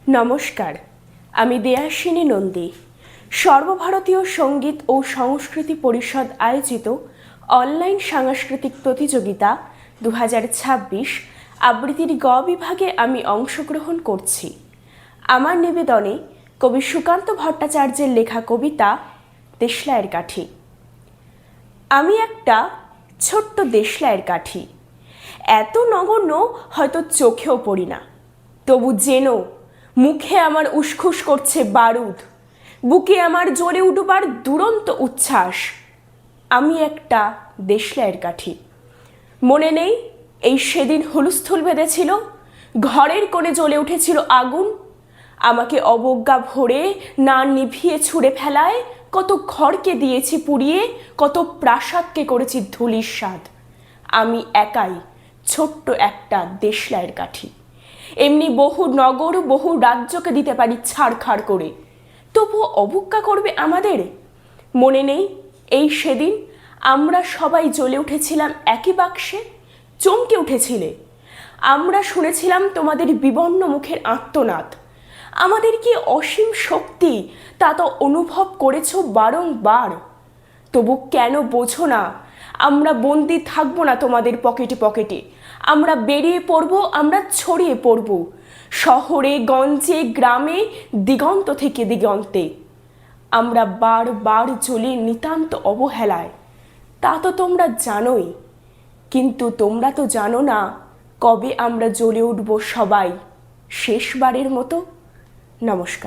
নমস্কার, আমি দেয়াশিনী নন্দী। সর্বভারতীয় সঙ্গীত ও সংস্কৃতি পরিষদ আয়োজিত অনলাইন সাংস্কৃতিক প্রতিযোগিতা 2026 আবৃত্তির গ বিভাগে আমি অংশগ্রহণ করছি। আমার নিবেদনে কবি সুকান্ত ভট্টাচার্যের লেখা কবিতা দেশলাইয়ের কাঠি। আমি একটা ছোট্ট দেশলাইয়ের কাঠি, এত নগণ্য হয়তো চোখেও পড়ি না, তবু যেন মুখে আমার উসখুস করছে বারুদ, বুকে আমার জ্বলে উঠবার দুরন্ত উচ্ছ্বাস। আমি একটা দেশলাইয়ের কাঠি। মনে নেই এই সেদিন হুলস্থুল বেঁধেছিল, ঘরের কোণে জ্বলে উঠেছিল আগুন, আমাকে অবজ্ঞা ভরে না নিভিয়ে ছুঁড়ে ফেলায় কত ঘরকে দিয়েছি পুড়িয়ে, কত প্রাসাদকে করেছি ধূলিসাৎ। আমি একাই ছোট্ট একটা দেশলাইয়ের কাঠি। এমনি বহু নগর বহু রাজ্যকে দিতে পারি ছাড়খাড় করে, তবুও অবজ্ঞা করবে আমাদের। মনে নেই এই সেদিন আমরা সবাই জ্বলে উঠেছিলাম একই বাক্সে, চমকে উঠেছিলে। আমরা শুনেছিলাম তোমাদের বিবর্ণ মুখের আর্তনাদ। আমাদের কি অসীম শক্তি তা তো অনুভব করেছ বারংবার। তবু কেন বোঝো না আমরা বন্দি থাকবো না তোমাদের পকেটে পকেটে। আমরা বেরিয়ে পড়ব, আমরা ছড়িয়ে পড়ব শহরে গঞ্জে গ্রামে দিগন্ত থেকে দিগন্তে। আমরা বারবার জ্বলি নিতান্ত অবহেলায়, তা তো তোমরা জানোই, কিন্তু তোমরা তো জানো না কবে আমরা জ্বলে উঠব সবাই শেষবারের মতো। নমস্কার।